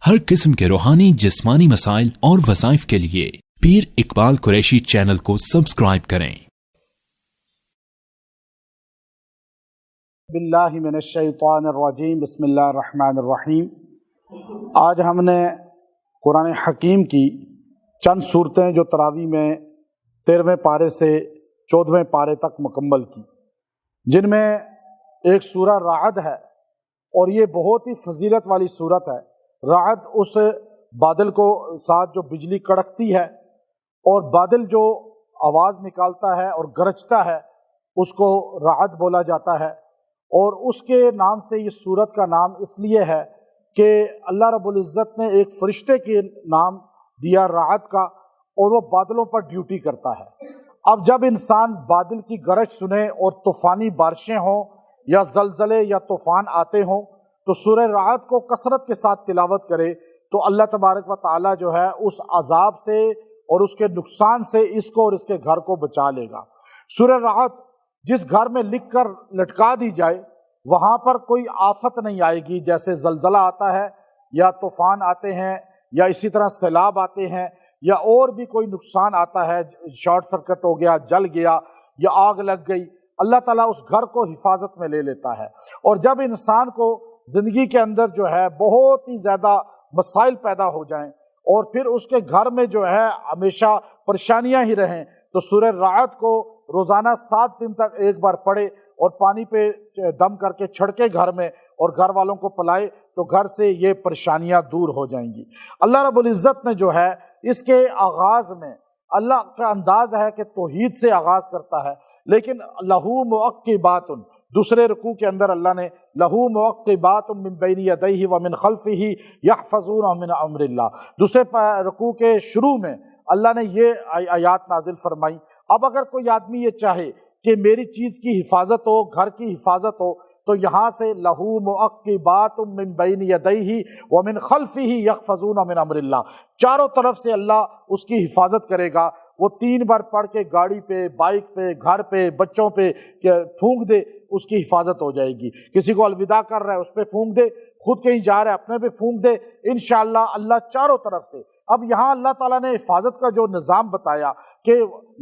ہر قسم کے روحانی جسمانی مسائل اور وظائف کے لیے پیر اقبال قریشی چینل کو سبسکرائب کریں۔ باللہ من الشیطان الرجیم، بسم اللہ الرحمن الرحیم۔ آج ہم نے قرآن حکیم کی چند صورتیں جو تراویح میں 13ویں پارے سے 14ویں پارے تک مکمل کی، جن میں ایک سورہ رعد ہے، اور یہ بہت ہی فضیلت والی صورت ہے۔ رعد اس بادل کو ساتھ جو بجلی کڑکتی ہے اور بادل جو آواز نکالتا ہے اور گرجتا ہے، اس کو رعد بولا جاتا ہے۔ اور اس کے نام سے یہ سورت کا نام اس لیے ہے کہ اللہ رب العزت نے ایک فرشتے کے نام دیا رعد کا، اور وہ بادلوں پر ڈیوٹی کرتا ہے۔ اب جب انسان بادل کی گرج سنے اور طوفانی بارشیں ہوں یا زلزلے یا طوفان آتے ہوں تو سورہ رعد کو کثرت کے ساتھ تلاوت کرے تو اللہ تبارک و تعالیٰ جو ہے اس عذاب سے اور اس کے نقصان سے اس کو اور اس کے گھر کو بچا لے گا۔ سورہ رعد جس گھر میں لکھ کر لٹکا دی جائے وہاں پر کوئی آفت نہیں آئے گی، جیسے زلزلہ آتا ہے یا طوفان آتے ہیں یا اسی طرح سیلاب آتے ہیں یا اور بھی کوئی نقصان آتا ہے، شارٹ سرکٹ ہو گیا، جل گیا یا آگ لگ گئی، اللہ تعالیٰ اس گھر کو حفاظت میں لے لیتا ہے۔ اور جب انسان کو زندگی کے اندر جو ہے بہت ہی زیادہ مسائل پیدا ہو جائیں اور پھر اس کے گھر میں جو ہے ہمیشہ پریشانیاں ہی رہیں، تو سورہ رعد کو روزانہ 7 دن تک ایک بار پڑھے اور پانی پہ دم کر کے چھڑکے گھر میں اور گھر والوں کو پلائے تو گھر سے یہ پریشانیاں دور ہو جائیں گی۔ اللہ رب العزت نے جو ہے اس کے آغاز میں، اللہ کا انداز ہے کہ توحید سے آغاز کرتا ہے، لیکن لہو معقبات، دوسرے رکوع کے اندر اللہ نے لہو معقبات من بین یدیہ ومن خلفہ یحفظونہ من امر اللہ، دوسرے رکوع کے شروع میں اللہ نے یہ آیات نازل فرمائی۔ اب اگر کوئی آدمی یہ چاہے کہ میری چیز کی حفاظت ہو، گھر کی حفاظت ہو، تو یہاں سے لہو معقبات من بین یدیہ ومن خلفہ یحفظونہ من امر اللہ، چاروں طرف سے اللہ اس کی حفاظت کرے گا۔ وہ 3 بار پڑھ کے گاڑی پہ، بائک پہ، گھر پہ، بچوں پہ پھونک دے، اس کی حفاظت ہو جائے گی۔ کسی کو الوداع کر رہا ہے اس پہ پھونک دے، خود کہیں جا رہا ہے اپنے پہ پھونک دے، انشاءاللہ اللہ چاروں طرف سے۔ اب یہاں اللہ تعالیٰ نے حفاظت کا جو نظام بتایا کہ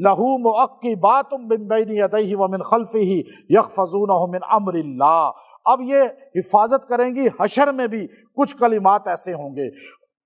لہو معقبات من بین یدیہ ومن خلفہ یحفظونہ من امر اللہ، اب یہ حفاظت کریں گی۔ حشر میں بھی کچھ کلمات ایسے ہوں گے۔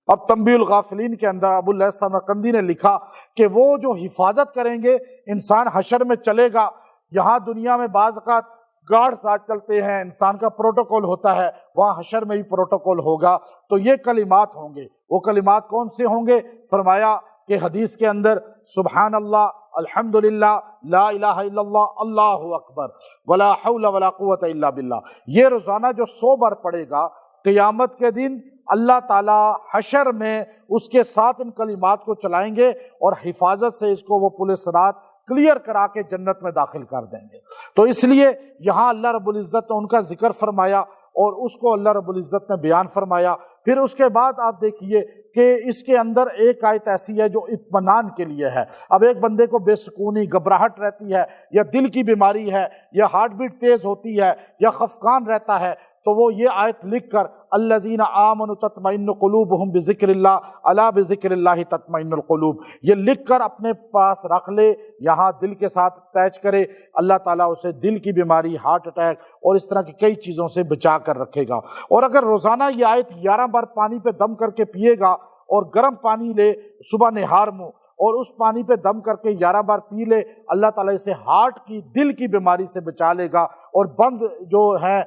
اب تنبیہ الغافلین کے اندر ابو اللیث سمرقندی نے لکھا کہ وہ جو حفاظت کریں گے، انسان حشر میں چلے گا، یہاں دنیا میں بعض اوقات گارڈ ساتھ چلتے ہیں، انسان کا پروٹوکول ہوتا ہے، وہاں حشر میں بھی پروٹوکول ہوگا، تو یہ کلمات ہوں گے۔ وہ کلمات کون سے ہوں گے؟ فرمایا کہ حدیث کے اندر سبحان اللہ، الحمدللہ، لا الہ الا اللہ، اللہ اکبر، ولا حول ولا قوت الا باللہ، یہ روزانہ جو 100 بار پڑھے گا، قیامت کے دن اللہ تعالیٰ حشر میں اس کے ساتھ ان کلمات کو چلائیں گے اور حفاظت سے اس کو وہ پل صراط کلیئر کرا کے جنت میں داخل کر دیں گے۔ تو اس لیے یہاں اللہ رب العزت نے ان کا ذکر فرمایا اور اس کو اللہ رب العزت نے بیان فرمایا۔ پھر اس کے بعد آپ دیکھیے کہ اس کے اندر ایک آیت ایسی ہے جو اطمینان کے لیے ہے۔ اب ایک بندے کو بے سکونی، گھبراہٹ رہتی ہے، یا دل کی بیماری ہے، یا ہارٹ بیٹ تیز ہوتی ہے، یا خفقان رہتا ہے، تو وہ یہ آیت لکھ کر الذین آمنوا تطمئن قلوبہم بذکر اللہ الا بذکر اللہ تطمئن القلوب، یہ لکھ کر اپنے پاس رکھ لے، یہاں دل کے ساتھ اٹیچ کرے، اللہ تعالیٰ اسے دل کی بیماری، ہارٹ اٹیک اور اس طرح کی کئی چیزوں سے بچا کر رکھے گا۔ اور اگر روزانہ یہ آیت 11 بار پانی پہ دم کر کے پیے گا اور گرم پانی لے صبح نہار منہ اور اس پانی پہ دم کر کے 11 بار پی لے، اللہ تعالیٰ اسے ہارٹ کی، دل کی بیماری سے بچا لے گا، اور بند جو ہیں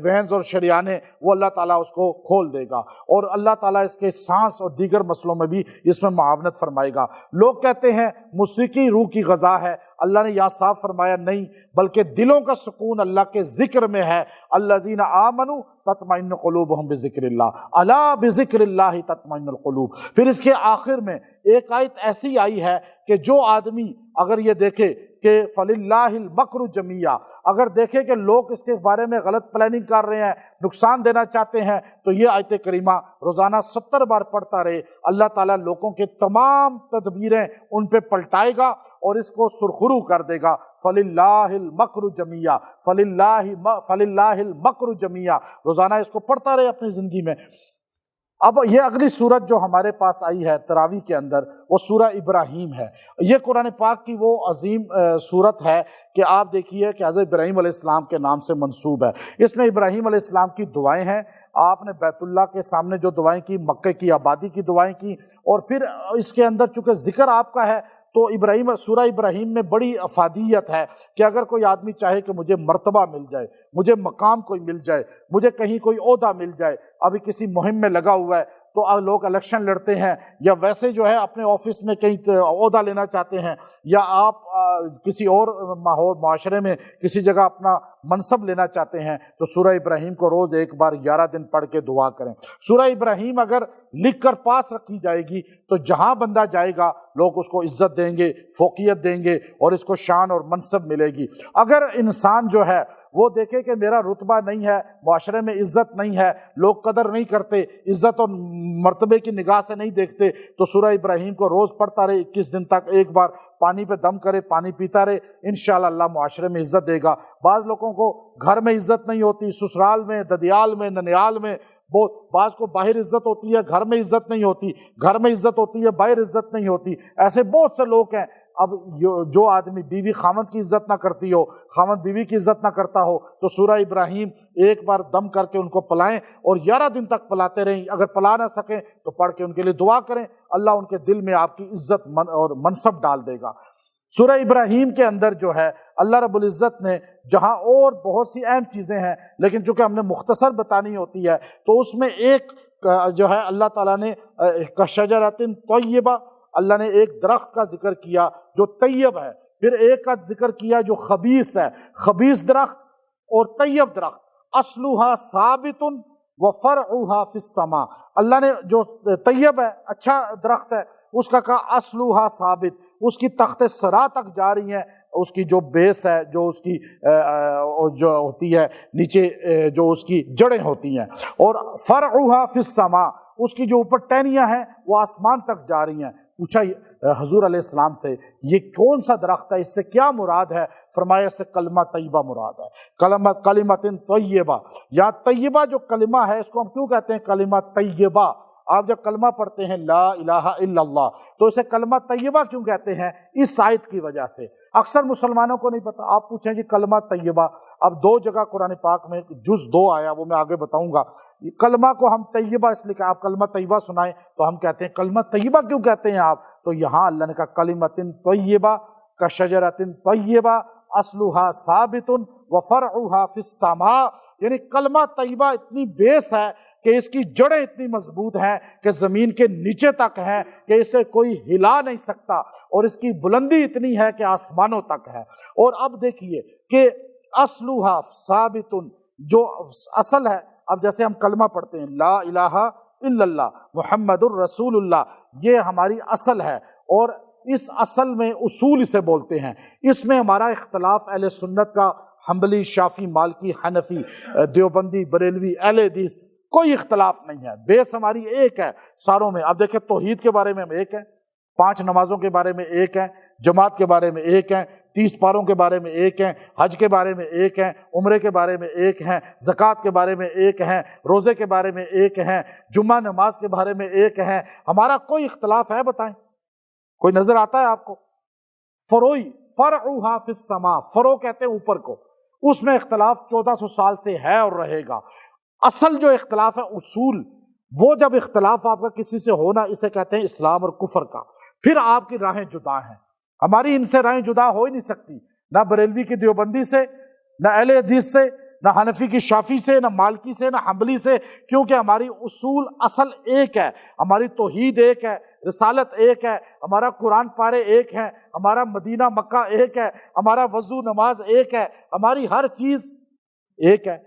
وینز اور شریانے وہ اللہ تعالیٰ اس کو کھول دے گا، اور اللہ تعالیٰ اس کے سانس اور دیگر مسئلوں میں بھی اس میں معاونت فرمائے گا۔ لوگ کہتے ہیں موسیقی روح کی غذا ہے، اللہ نے یہاں صاف فرمایا نہیں، بلکہ دلوں کا سکون اللہ کے ذکر میں ہے۔ الذین آمنوا تطمئن قلوبہم بذکر اللہ الا بذکر اللہ تطمئن القلوب۔ پھر اس کے آخر میں ایک آیت ایسی آئی ہے کہ جو آدمی اگر یہ دیکھے کہ فَلِلَّهِ الْمَكْرُ جَمِيعًا، اگر دیکھے کہ لوگ اس کے بارے میں غلط پلاننگ کر رہے ہیں، نقصان دینا چاہتے ہیں، تو یہ آیت کریمہ روزانہ 70 بار پڑھتا رہے، اللہ تعالیٰ لوگوں کے تمام تدبیریں ان پہ پلٹائے گا اور اس کو سرخرو کر دے گا۔ فَلِلَّهِ الْمَكْرُ جَمِيعًا، فَلِلَّهِ الْمَكْرُ جَمِيعًا، روزانہ اس کو پڑھتا رہے اپنی زندگی میں۔ اب یہ اگلی سورت جو ہمارے پاس آئی ہے تراویح کے اندر وہ سورہ ابراہیم ہے۔ یہ قرآن پاک کی وہ عظیم سورت ہے کہ آپ دیکھیے کہ حضرت ابراہیم علیہ السلام کے نام سے منسوب ہے۔ اس میں ابراہیم علیہ السلام کی دعائیں ہیں، آپ نے بیت اللہ کے سامنے جو دعائیں کی، مکہ کی آبادی کی دعائیں کی، اور پھر اس کے اندر چونکہ ذکر آپ کا ہے تو سورہ ابراہیم میں بڑی افادیت ہے کہ اگر کوئی آدمی چاہے کہ مجھے مرتبہ مل جائے، مجھے مقام کوئی مل جائے، مجھے کہیں کوئی عہدہ مل جائے، ابھی کسی مہم میں لگا ہوا ہے تو لوگ الیکشن لڑتے ہیں، یا ویسے جو ہے اپنے آفس میں کہیں عہدہ لینا چاہتے ہیں، یا آپ کسی اور ماحول معاشرے میں کسی جگہ اپنا منصب لینا چاہتے ہیں، تو سورہ ابراہیم کو روز ایک بار 11 دن پڑھ کے دعا کریں۔ سورہ ابراہیم اگر لکھ کر پاس رکھی جائے گی تو جہاں بندہ جائے گا لوگ اس کو عزت دیں گے، فوقیت دیں گے، اور اس کو شان اور منصب ملے گی۔ اگر انسان جو ہے وہ دیکھے کہ میرا رتبہ نہیں ہے، معاشرے میں عزت نہیں ہے، لوگ قدر نہیں کرتے، عزت اور مرتبے کی نگاہ سے نہیں دیکھتے، تو سورہ ابراہیم کو روز پڑھتا رہے 21 دن تک، ایک بار پانی پہ دم کرے، پانی پیتا رہے، انشاءاللہ اللہ معاشرے میں عزت دے گا۔ بعض لوگوں کو گھر میں عزت نہیں ہوتی، سسرال میں، ددیال میں، ننیال میں، بعض کو باہر عزت ہوتی ہے، گھر میں عزت نہیں ہوتی، گھر میں عزت ہوتی ہے، باہر عزت نہیں ہوتی، ایسے بہت سے لوگ ہیں۔ اب جو آدمی بیوی خاوند کی عزت نہ کرتی ہو، خاوند بیوی کی عزت نہ کرتا ہو، تو سورہ ابراہیم ایک بار دم کر کے ان کو پلائیں اور 11 دن تک پلاتے رہیں۔ اگر پلا نہ سکیں تو پڑھ کے ان کے لیے دعا کریں، اللہ ان کے دل میں آپ کی عزت اور منصب ڈال دے گا۔ سورہ ابراہیم کے اندر جو ہے اللہ رب العزت نے جہاں اور بہت سی اہم چیزیں ہیں، لیکن چونکہ ہم نے مختصر بتانی ہوتی ہے تو اس میں ایک جو ہے اللہ تعالیٰ نے کشجرۃ طیبہ، اللہ نے ایک درخت کا ذکر کیا جو طیب ہے، پھر ایک کا ذکر کیا جو خبیث ہے، خبیث درخت اور طیب درخت، اصلھا ثابت وفرعھا فی السماء۔ اللہ نے جو طیب ہے، اچھا درخت ہے، اس کا کہا اصلھا ثابت، اس کی تخت سرا تک جا رہی ہیں، اس کی جو بیس ہے، جو اس کی جو ہوتی ہے نیچے، جو اس کی جڑیں ہوتی ہیں، اور فرعھا فی السماء، اس کی جو اوپر ٹہنیاں ہیں وہ آسمان تک جا رہی ہیں۔ پوچھا حضور علیہ السلام سے یہ کون سا درخت ہے، اس سے کیا مراد ہے؟ فرمایا اس سے کلمہ طیبہ مراد ہے، کلمۃ طیبہ۔ یا طیبہ جو کلمہ ہے اس کو ہم کیوں کہتے ہیں کلمہ طیبہ؟ آپ جب کلمہ پڑھتے ہیں لا الہ الا اللہ تو اسے کلمہ طیبہ کیوں کہتے ہیں؟ اس آیت کی وجہ سے۔ اکثر مسلمانوں کو نہیں پتہ، آپ پوچھیں جی کلمہ طیبہ، اب 2 جگہ قرآن پاک میں جز 2 آیا، وہ میں آگے بتاؤں گا۔ کلمہ کو ہم طیبہ اس لیے کہ آپ کلمہ طیبہ سنائیں تو ہم کہتے ہیں کلمہ طیبہ کیوں کہتے ہیں آپ؟ تو یہاں اللہ نے کہا کلمۃ طیبہ کشجرۃ طیبہ اصلھا ثابت وفرعھا فی السماء، یعنی کلمہ طیبہ اتنی بیس ہے کہ اس کی جڑیں اتنی مضبوط ہیں کہ زمین کے نیچے تک ہیں کہ اسے کوئی ہلا نہیں سکتا، اور اس کی بلندی اتنی ہے کہ آسمانوں تک ہے۔ اور اب دیکھیے کہ اصلھا ثابت، جو اصل ہے، اب جیسے ہم کلمہ پڑھتے ہیں لا الہ الا اللہ محمد الرسول اللہ، یہ ہماری اصل ہے، اور اس اصل میں اصول اسے بولتے ہیں۔ اس میں ہمارا اختلاف اہل سنت کا، حنبلی، شافعی، مالکی، حنفی، دیوبندی، بریلوی، اہل حدیث، کوئی اختلاف نہیں ہے، بیس ہماری ایک ہے ساروں میں۔ اب دیکھیں توحید کے بارے میں ہم ایک ہیں، 5 نمازوں کے بارے میں ایک ہیں، جماعت کے بارے میں ایک ہیں، 30 پاروں کے بارے میں ایک ہیں، حج کے بارے میں ایک ہیں، عمرے کے بارے میں ایک ہیں، زکوٰۃ کے بارے میں ایک ہیں، روزے کے بارے میں ایک ہیں، جمعہ نماز کے بارے میں ایک ہیں۔ ہمارا کوئی اختلاف ہے بتائیں؟ کوئی نظر آتا ہے آپ کو؟ فروعی، فرعھا فی السماء، فرو کہتے ہیں اوپر کو، اس میں اختلاف 1400 سال سے ہے اور رہے گا۔ اصل جو اختلاف ہے اصول، وہ جب اختلاف آپ کا کسی سے ہونا، اسے کہتے ہیں اسلام اور کفر کا، پھر آپ کی راہیں جدا ہیں۔ ہماری ان سے راہیں جدا ہو ہی نہیں سکتی، نہ بریلوی کی دیوبندی سے، نہ اہل حدیث سے، نہ حنفی کی شافعی سے، نہ مالکی سے، نہ حنبلی سے، کیونکہ ہماری اصول اصل ایک ہے، ہماری توحید ایک ہے، رسالت ایک ہے، ہمارا قرآن پارے ایک ہیں، ہمارا مدینہ مکہ ایک ہے، ہمارا وضو نماز ایک ہے، ہماری ہر چیز ایک ہے۔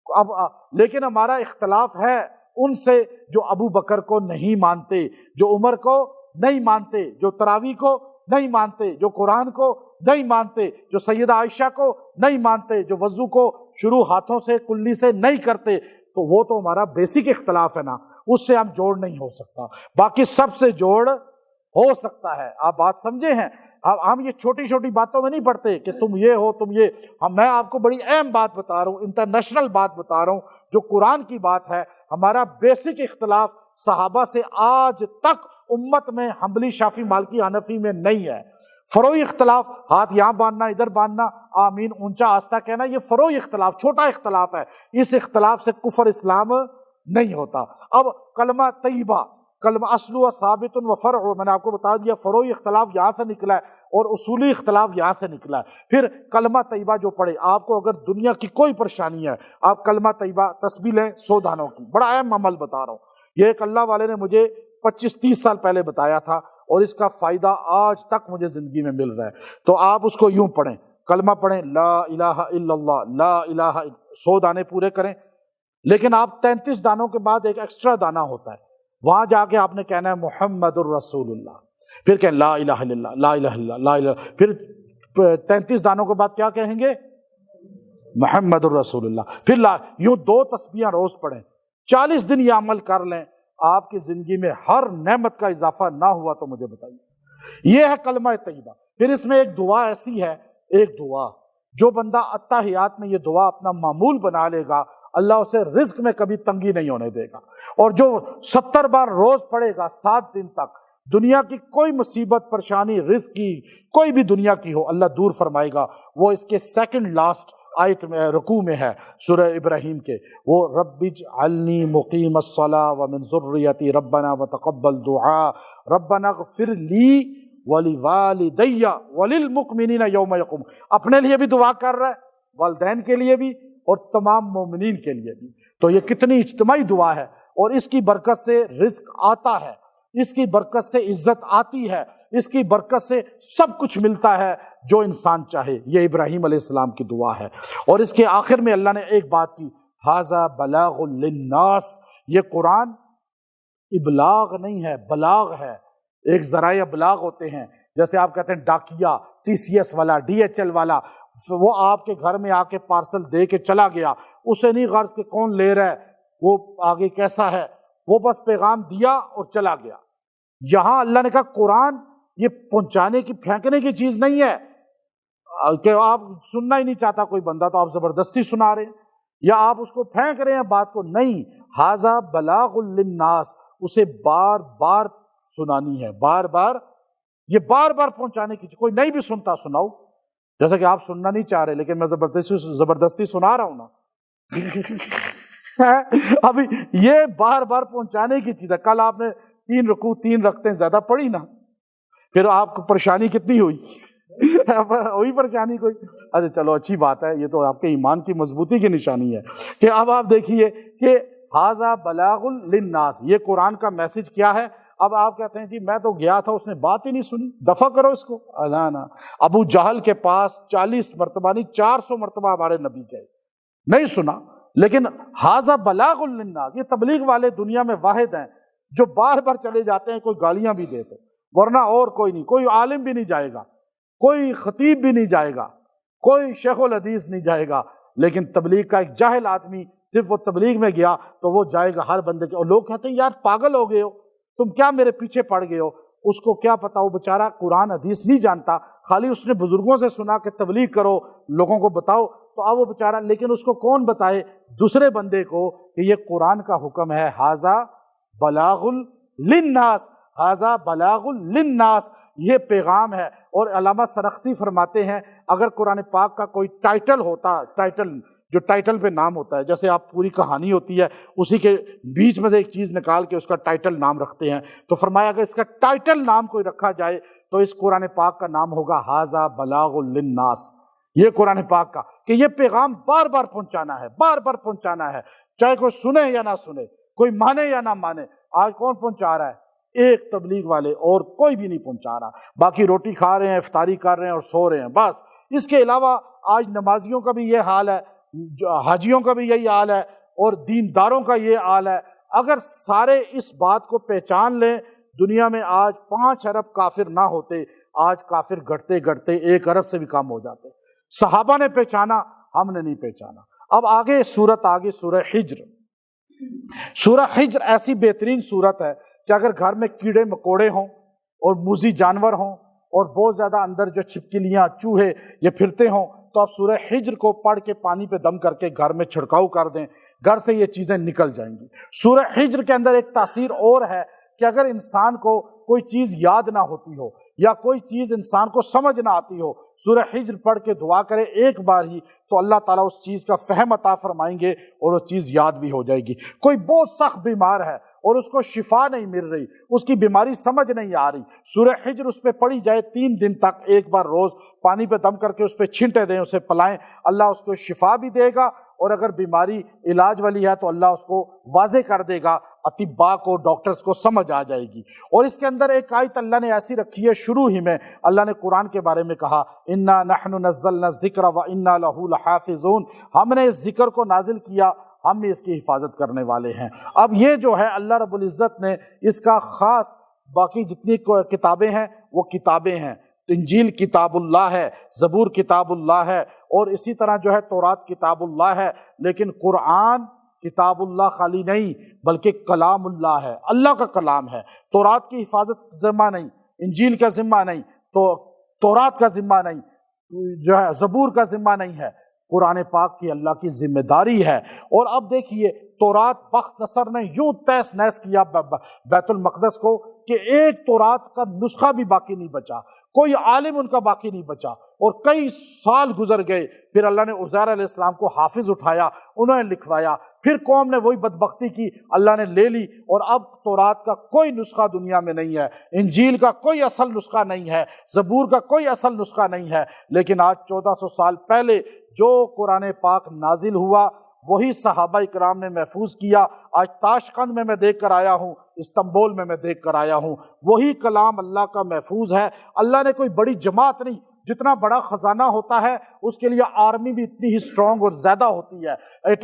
اب لیکن ہمارا اختلاف ہے ان سے جو ابو بکر کو نہیں مانتے، جو عمر کو نہیں مانتے، جو تراویح کو نہیں مانتے، جو قرآن کو نہیں مانتے، جو سیدہ عائشہ کو نہیں مانتے، جو وضو کو شروع ہاتھوں سے کلی سے نہیں کرتے، تو وہ تو ہمارا بیسک اختلاف ہے نا، اس سے ہم جوڑ نہیں ہو سکتا، باقی سب سے جوڑ ہو سکتا ہے۔ آپ بات سمجھے ہیں؟ ہم یہ چھوٹی چھوٹی باتوں میں نہیں پڑھتے کہ تم یہ ہو تم یہ، میں آپ کو بڑی اہم بات بتا رہا ہوں، انٹرنیشنل بات بتا رہا ہوں، جو قرآن کی بات ہے۔ ہمارا بیسک اختلاف صحابہ سے آج تک امت میں حنبلی، شافعی، مالکی، حنفی میں نہیں ہے۔ فروعی اختلاف، ہاتھ یہاں باندھنا، ادھر باندھنا، آمین اونچا آہستہ کہنا، یہ فروعی اختلاف، چھوٹا اختلاف ہے، اس اختلاف سے کفر اسلام نہیں ہوتا۔ اب کلمہ طیبہ، کلمہ اصل و ثابت و فرع، میں نے آپ کو بتا دیا فروعی اختلاف یہاں سے نکلا ہے اور اصولی اختلاف یہاں سے نکلا ہے۔ پھر کلمہ طیبہ جو پڑھے، آپ کو اگر دنیا کی کوئی پریشانی ہے، آپ کلمہ طیبہ تسبیح لیں 100 دانوں کی، بڑا اہم عمل بتا رہا ہوں، یہ ایک اللہ والے نے مجھے 25-30 سال پہلے بتایا تھا اور اس کا فائدہ آج تک مجھے زندگی میں مل رہا ہے۔ تو آپ اس کو یوں پڑھیں، کلمہ پڑھیں لا الہ الا اللہ، لا الہ، 100 دانے پورے کریں، لیکن آپ 33 دانوں کے بعد ایک ایکسٹرا دانہ ہوتا ہے، وہاں جا کے آپ نے کہنا ہے محمد الرسول اللہ، پھر کہیں لا الہ الا اللہ، لا الہ الا اللہ، لا الہ، پھر 33 دانوں کے بعد کیا کہیں گے؟ محمد الرسول اللہ، پھر لا، یوں 2 تسبیحاں روز پڑھیں، 40 دن یہ عمل کر لیں، آپ کی زندگی میں ہر نعمت کا اضافہ نہ ہوا تو مجھے بتائیے۔ یہ ہے کلمہ طیبہ۔ پھر اس میں ایک دعا ایسی ہے، ایک دعا جو بندہ اتحیات میں یہ دعا اپنا معمول بنا لے گا، اللہ اسے رزق میں کبھی تنگی نہیں ہونے دے گا، اور جو 70 بار روز پڑھے گا 7 دن تک، دنیا کی کوئی مصیبت، پریشانی، رزق کی کوئی بھی دنیا کی ہو، اللہ دور فرمائے گا۔ وہ اس کے سیکنڈ لاسٹ آیت میں، رکوع میں ہے سورہ ابراہیم کے، وہ رب اجعلنی مقیم الصلاۃ ومن ذریتی ربنا وتقبل دعاء ربنا اغفر لی ولوالدی وللمؤمنین یوم یقوم، اپنے لیے بھی دعا کر رہا ہے، والدین کے لیے بھی اور تمام مومنین کے لیے بھی۔ تو یہ کتنی اجتماعی دعا ہے، اور اس کی برکت سے رزق آتا ہے، اس کی برکت سے عزت آتی ہے، اس کی برکت سے سب کچھ ملتا ہے جو انسان چاہے۔ یہ ابراہیم علیہ السلام کی دعا ہے، اور اس کے آخر میں اللہ نے ایک بات کی، ھذا بلاغ للناس، یہ قرآن ابلاغ نہیں ہے، بلاغ ہے۔ ایک ذرائع ابلاغ ہوتے ہیں، جیسے آپ کہتے ہیں ڈاکیا، ٹی سی ایس والا، ڈی ایچ ایل والا، وہ آپ کے گھر میں آ کے پارسل دے کے چلا گیا، اسے نہیں غرض کہ کون لے رہا ہے، وہ آگے کیسا ہے، وہ بس پیغام دیا اور چلا گیا۔ یہاں اللہ نے کہا قرآن یہ پہنچانے کی، پھینکنے کی چیز نہیں ہے کہ آپ سننا ہی نہیں چاہتا کوئی بندہ تو آپ زبردستی سنا رہے ہیں، یا آپ اس کو پھینک رہے ہیں بات کو، نہیں، ھذا بلاغ للناس، اسے بار بار سنانی ہے، بار بار، یہ بار بار پہنچانے کی چیز، کوئی نہیں بھی سنتا سناؤ، جیسا کہ آپ سننا نہیں چاہ رہے لیکن میں زبردستی سنا رہا ہوں نا۔ ابھی یہ بار بار پہنچانے کی چیز ہے۔ کل آپ نے 3 رکوع 3 رکعتیں زیادہ پڑھی نا، پھر آپ کو پریشانی کتنی ہوئی؟ ہوئی پریشانی کوئی؟ اچھا چلو اچھی بات ہے، یہ تو آپ کے ایمان کی مضبوطی کی نشانی ہے کہ اب آپ دیکھیے کہ ھذا بلاغ للناس، یہ قرآن کا میسج کیا ہے۔ اب آپ کہتے ہیں جی میں تو گیا تھا، اس نے بات ہی نہیں سنی، دفع کرو اس کو۔ الانا ابو جہل کے پاس 40 مرتبہ نہیں 400 مرتبہ ہمارے نبی گئے، نہیں سنا، لیکن ھذا بلاغ للناس، یہ تبلیغ والے دنیا میں واحد ہیں جو بار بار چلے جاتے ہیں، کوئی گالیاں بھی دیتے، ورنہ اور کوئی نہیں، کوئی عالم بھی نہیں جائے گا، کوئی خطیب بھی نہیں جائے گا، کوئی شیخ الحدیث نہیں جائے گا، لیکن تبلیغ کا ایک جاہل آدمی صرف وہ تبلیغ میں گیا تو وہ جائے گا ہر بندے کے۔ اور لوگ کہتے ہیں یار پاگل ہو گئے ہو، تم کیا میرے پیچھے پڑ گئے ہو؟ اس کو کیا پتا، وہ بیچارہ قرآن حدیث نہیں جانتا، خالی اس نے بزرگوں سے سنا کہ تبلیغ کرو، لوگوں کو بتاؤ، تو اب وہ بیچارہ، لیکن اس کو کون بتائے دوسرے بندے کو کہ یہ قرآن کا حکم ہے، ھذا بلاغ للناس، ھذا بلاغ للناس، یہ پیغام ہے۔ اور علامہ سرخسی فرماتے ہیں اگر قرآن پاک کا کوئی ٹائٹل ہوتا، ٹائٹل جو ٹائٹل پہ نام ہوتا ہے، جیسے آپ پوری کہانی ہوتی ہے اسی کے بیچ میں سے ایک چیز نکال کے اس کا ٹائٹل نام رکھتے ہیں، تو فرمایا اگر اس کا ٹائٹل نام کوئی رکھا جائے تو اس قرآن پاک کا نام ہوگا ھذا بلاغ للناس، یہ قرآن پاک کا، کہ یہ پیغام بار بار پہنچانا ہے، بار بار پہنچانا ہے، چاہے کوئی سنے یا نہ سنے، کوئی مانے یا نہ مانے۔ آج کون پہنچا رہا ہے؟ ایک تبلیغ والے، اور کوئی بھی نہیں پہنچا رہا، باقی روٹی کھا رہے ہیں، افطاری کر رہے ہیں اور سو رہے ہیں بس۔ اس کے علاوہ آج نمازیوں کا بھی یہ حال ہے، حاجیوں کا بھی یہی حال ہے، اور دینداروں کا یہ حال ہے۔ اگر سارے اس بات کو پہچان لیں، دنیا میں آج 5 ارب کافر نہ ہوتے، آج کافر گھٹتے گھٹتے 1 ارب سے بھی کم ہو جاتے۔ صحابہ نے پہچانا، ہم نے نہیں پہچانا۔ اب آگے سورت، آگے سورہ حجر۔ سورہ حجر ایسی بہترین سورت ہے کہ اگر گھر میں کیڑے مکوڑے ہوں اور موذی جانور ہوں اور بہت زیادہ اندر جو چھپکلیاں، چوہے یہ پھرتے ہوں، تو آپ سورہ حجر کو پڑھ کے پانی پہ دم کر کے گھر میں چھڑکاؤ کر دیں، گھر سے یہ چیزیں نکل جائیں گی۔ سورہ حجر کے اندر ایک تاثیر اور ہے کہ اگر انسان کو کوئی چیز یاد نہ ہوتی ہو یا کوئی چیز انسان کو سمجھ نہ آتی ہو، سورہ حجر پڑھ کے دعا کرے ایک بار ہی تو اللہ تعالیٰ اس چیز کا فہم عطا فرمائیں گے اور وہ چیز یاد بھی ہو جائے گی۔ کوئی بہت سخت بیمار ہے اور اس کو شفا نہیں مل رہی، اس کی بیماری سمجھ نہیں آ رہی، سورہ حجر اس پہ پڑھی جائے 3 دن تک ایک بار روز پانی پہ دم کر کے اس پہ چھینٹے دیں، اسے پلائیں، اللہ اس کو شفا بھی دے گا، اور اگر بیماری علاج والی ہے تو اللہ اس کو واضح کر دے گا، اطباء کو، ڈاکٹرز کو سمجھ آ جائے گی۔ اور اس کے اندر ایک آیت اللہ نے ایسی رکھی ہے، شروع ہی میں اللہ نے قرآن کے بارے میں کہا اِنَّا نَحْنُ نَزَّلْنَا الذِّكْرَ وَإِنَّا لَهُ لَحَافِظُونَ، ہم نے اس ذکر کو نازل کیا، ہم بھی اس کی حفاظت کرنے والے ہیں۔ اب یہ جو ہے اللہ رب العزت نے اس کا خاص، باقی جتنی کتابیں ہیں وہ کتابیں ہیں، انجیل کتاب اللہ ہے، زبور کتاب اللہ ہے، اور اسی طرح جو ہے تورات کتاب اللہ ہے، لیکن قرآن کتاب اللہ خالی نہیں بلکہ کلام اللہ ہے، اللہ کا کلام ہے۔ تورات کی حفاظت ذمہ نہیں، انجیل کا ذمہ نہیں، تو تورات کا ذمہ نہیں، جو ہے زبور کا ذمہ نہیں ہے، قرآن پاک کی اللہ کی ذمہ داری ہے۔ اور اب دیکھیے تورات بخت نصر نے یوں تیس نیس کیا بیت المقدس کو کہ ایک تورات کا نسخہ بھی باقی نہیں بچا، کوئی عالم ان کا باقی نہیں بچا، اور کئی سال گزر گئے، پھر اللہ نے عزیر علیہ السلام کو حافظ اٹھایا، انہوں نے لکھوایا، پھر قوم نے وہی بدبختی کی، اللہ نے لے لی، اور اب تورات کا کوئی نسخہ دنیا میں نہیں ہے، انجیل کا کوئی اصل نسخہ نہیں ہے، زبور کا کوئی اصل نسخہ نہیں ہے، لیکن آج 1400 سال پہلے جو قرآن پاک نازل ہوا وہی صحابہ اکرام نے محفوظ کیا۔ آج تاشقند میں دیکھ کر آیا ہوں، استنبول میں دیکھ کر آیا ہوں، وہی کلام اللہ کا محفوظ ہے۔ اللہ نے کوئی بڑی جماعت نہیں، جتنا بڑا خزانہ ہوتا ہے اس کے لیے آرمی بھی اتنی ہی سٹرونگ اور زیادہ ہوتی ہے،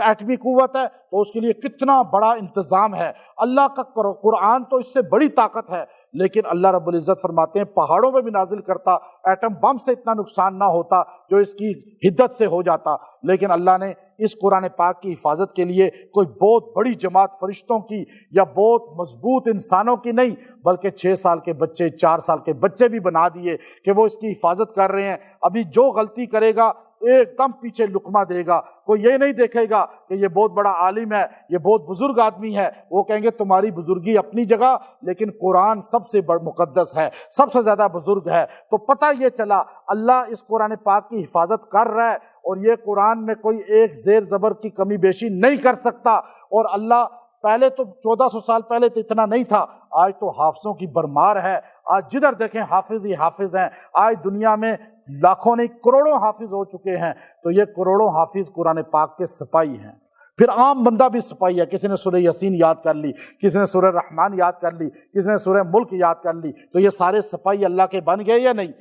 ایٹمی قوت ہے تو اس کے لیے کتنا بڑا انتظام ہے۔ اللہ کا قرآن تو اس سے بڑی طاقت ہے، لیکن اللہ رب العزت فرماتے ہیں پہاڑوں میں بھی نازل کرتا، ایٹم بم سے اتنا نقصان نہ ہوتا جو اس کی حدت سے ہو جاتا، لیکن اللہ نے اس قرآن پاک کی حفاظت کے لیے کوئی بہت بڑی جماعت فرشتوں کی یا بہت مضبوط انسانوں کی نہیں، بلکہ 6 سال کے بچے، 4 سال کے بچے بھی بنا دیے کہ وہ اس کی حفاظت کر رہے ہیں۔ ابھی جو غلطی کرے گا ایک دم پیچھے لقمہ دے گا، کوئی یہ نہیں دیکھے گا کہ یہ بہت بڑا عالم ہے، یہ بہت بزرگ آدمی ہے، وہ کہیں گے تمہاری بزرگی اپنی جگہ، لیکن قرآن سب سے بڑا مقدس ہے، سب سے زیادہ بزرگ ہے۔ تو پتہ یہ چلا اللہ اس قرآن پاک کی حفاظت کر رہا ہے، اور یہ قرآن میں کوئی ایک زیر زبر کی کمی بیشی نہیں کر سکتا۔ اور اللہ پہلے تو 1400 سال پہلے تو اتنا نہیں تھا، آج تو حافظوں کی بھرمار ہے، آج جدھر دیکھیں حافظ ہی حافظ ہیں، آج دنیا میں لاکھوں نہیں کروڑوں حافظ ہو چکے ہیں، تو یہ کروڑوں حافظ قرآن پاک کے سپاہی ہیں۔ پھر عام بندہ بھی سپاہی ہے، کسی نے سورہ یاسین یاد کر لی، کسی نے سورہ رحمان یاد کر لی، کسی نے سورہ ملک یاد کر لی، تو یہ سارے سپاہی اللہ کے بن گئے یا نہیں؟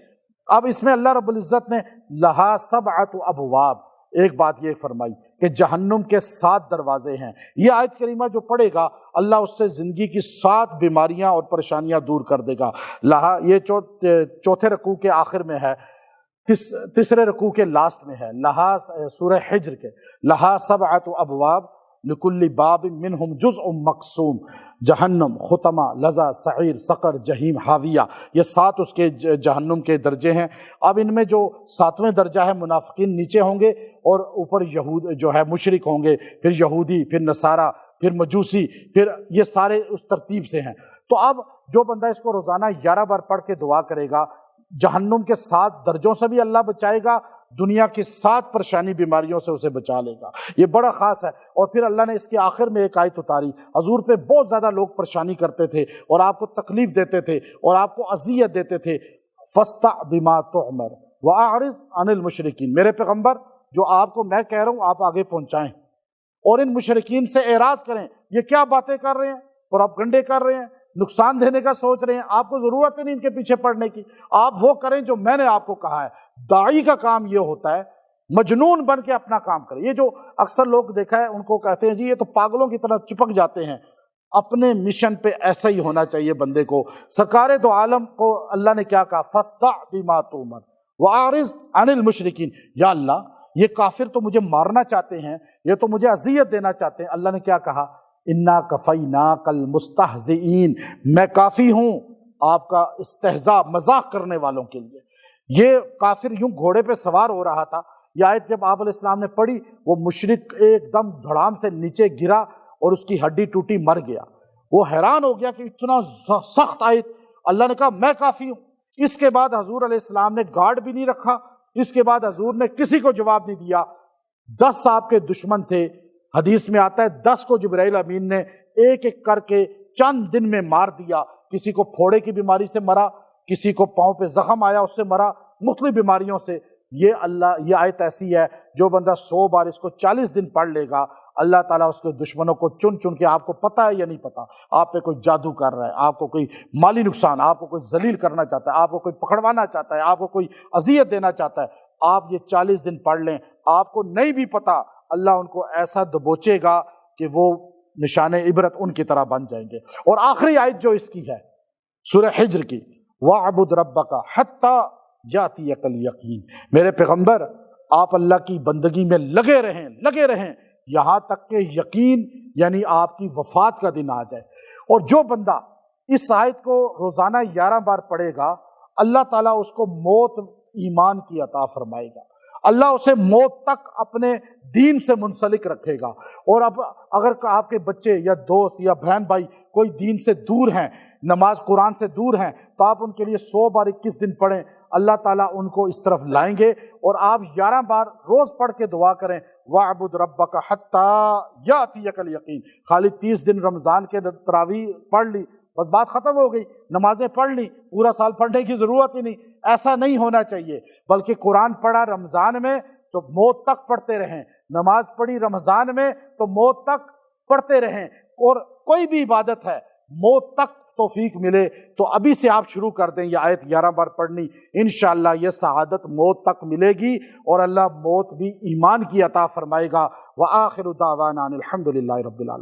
اب اس میں اللہ رب العزت نے لہا 7 ابواب، ایک بات یہ فرمائی کہ جہنم کے 7 دروازے ہیں۔ یہ آیت کریمہ جو پڑھے گا اللہ اس سے زندگی کی 7 بیماریاں اور پریشانیاں دور کر دے گا۔ لہا، یہ چوتھے رکوع کے آخر میں ہے، تیسرے رکوع کے لاسٹ میں ہے، لہا سورہ حجر کے لہا 7 ابواب لکل باب منہم جزء مقسوم، جہنم، خطمہ، لظہ، سعیر، سقر، جہیم، حاویہ، یہ 7 اس کے جہنم کے درجے ہیں۔ اب ان میں جو 7ویں درجہ ہے منافقین نیچے ہوں گے، اور اوپر یہود جو ہے مشرک ہوں گے، پھر یہودی، پھر نصارہ، پھر مجوسی، پھر یہ سارے اس ترتیب سے ہیں۔ تو اب جو بندہ اس کو روزانہ 11 بار پڑھ کے دعا کرے گا، جہنم کے 7 درجوں سے بھی اللہ بچائے گا، دنیا کی 7 پریشانی بیماریوں سے اسے بچا لے گا، یہ بڑا خاص ہے۔ اور پھر اللہ نے اس کے آخر میں ایک آیت اتاری، حضور پہ بہت زیادہ لوگ پریشانی کرتے تھے اور آپ کو تکلیف دیتے تھے اور آپ کو اذیت دیتے تھے، فاصدع بما تؤمر واعرض عن المشرکین، میرے پیغمبر جو آپ کو میں کہہ رہا ہوں آپ آگے پہنچائیں، اور ان مشرکین سے اعراض کریں، یہ کیا باتیں کر رہے ہیں، پروپیگنڈے کر رہے ہیں، نقصان دینے کا سوچ رہے ہیں، آپ کو ضرورت نہیں ان کے پیچھے پڑنے کی، آپ وہ کریں جو میں نے آپ کو کہا ہے۔ داعی کا کام یہ ہوتا ہے مجنون بن کے اپنا کام کرے۔ یہ جو اکثر لوگ دیکھا ہے ان کو کہتے ہیں جی یہ تو پاگلوں کی طرح چپک جاتے ہیں، اپنے مشن پہ ایسا ہی ہونا چاہیے بندے کو۔ سرکار دو عالم کو اللہ نے کیا کہا، فاصدع بما تؤمر واعرض عن المشرکین، یا اللہ یہ کافر تو مجھے مارنا چاہتے ہیں، یہ تو مجھے اذیت دینا چاہتے ہیں، اللہ نے کیا کہا، انا کفیناک المستہزئین، میں کافی ہوں آپ کا استہزاء، مذاق کرنے والوں کے لیے۔ یہ کافر یوں گھوڑے پہ سوار ہو رہا تھا، یہ آیت جب آپ علیہ السلام نے پڑھی وہ مشرک ایک دم دھڑام سے نیچے گرا اور اس کی ہڈی ٹوٹی مر گیا۔ وہ حیران ہو گیا کہ اتنا سخت آیت، اللہ نے کہا میں کافی ہوں۔ اس کے بعد حضور علیہ السلام نے گارڈ بھی نہیں رکھا، اس کے بعد حضور نے کسی کو جواب نہیں دیا۔ 10 آپ کے دشمن تھے، حدیث میں آتا ہے 10 کو جبرائیل امین نے ایک ایک کر کے چند دن میں مار دیا۔ کسی کو پھوڑے کی بیماری سے مرا، کسی کو پاؤں پہ زخم آیا اس سے مرا، مختلف بیماریوں سے۔ یہ آیت ایسی ہے جو بندہ 100 بار اس کو 40 دن پڑھ لے گا، اللہ تعالیٰ اس کے دشمنوں کو چن چن کے، آپ کو پتہ ہے یا نہیں پتہ، آپ پہ کوئی جادو کر رہا ہے، آپ کو کوئی مالی نقصان، آپ کو کوئی ذلیل کرنا چاہتا ہے، آپ کو کوئی پکڑوانا چاہتا ہے، آپ کو کوئی اذیت دینا چاہتا ہے، آپ یہ 40 دن پڑھ لیں، آپ کو نہیں بھی پتہ اللہ ان کو ایسا دبوچے گا کہ وہ نشان عبرت ان کی طرح بن جائیں گے۔ اور آخری آیت جو اس کی ہے سورہ حجر کی، وَاعْبُدْ رَبَّكَ حَتَّى يَأْتِيَكَ الْيَقِينُ، میرے پیغمبر آپ اللہ کی بندگی میں لگے رہیں یہاں تک کہ یقین یعنی آپ کی وفات کا دن آ جائے۔ اور جو بندہ اس آیت کو روزانہ 11 بار پڑھے گا، اللہ تعالیٰ اس کو موت ایمان کی عطا فرمائے گا، اللہ اسے موت تک اپنے دین سے منسلک رکھے گا۔ اور اب اگر آپ کے بچے یا دوست یا بہن بھائی کوئی دین سے دور ہیں، نماز قرآن سے دور ہیں، تو آپ ان کے لیے 100 بار 21 دن پڑھیں، اللہ تعالیٰ ان کو اس طرف لائیں گے۔ اور آپ 11 بار روز پڑھ کے دعا کریں، وَاعْبُدْ رَبَّكَ حَتَّى يَأْتِيَكَ الْيَقِينُ۔ خالی 30 دن رمضان کے تراویح پڑھ لی بس بات ختم ہو گئی، نمازیں پڑھ لی، پورا سال پڑھنے کی ضرورت ہی نہیں، ایسا نہیں ہونا چاہیے۔ بلکہ قرآن پڑھا رمضان میں تو موت تک پڑھتے رہیں، نماز پڑھی رمضان میں تو موت تک پڑھتے رہیں۔ اور کوئی بھی عبادت ہے موت تک توفیق ملے تو ابھی سے آپ شروع کر دیں یہ آیت 11 بار پڑھنی، انشاءاللہ یہ سعادت موت تک ملے گی اور اللہ موت بھی ایمان کی عطا فرمائے گا۔ وآخر دعوانا ان الحمد للہ رب العالمین۔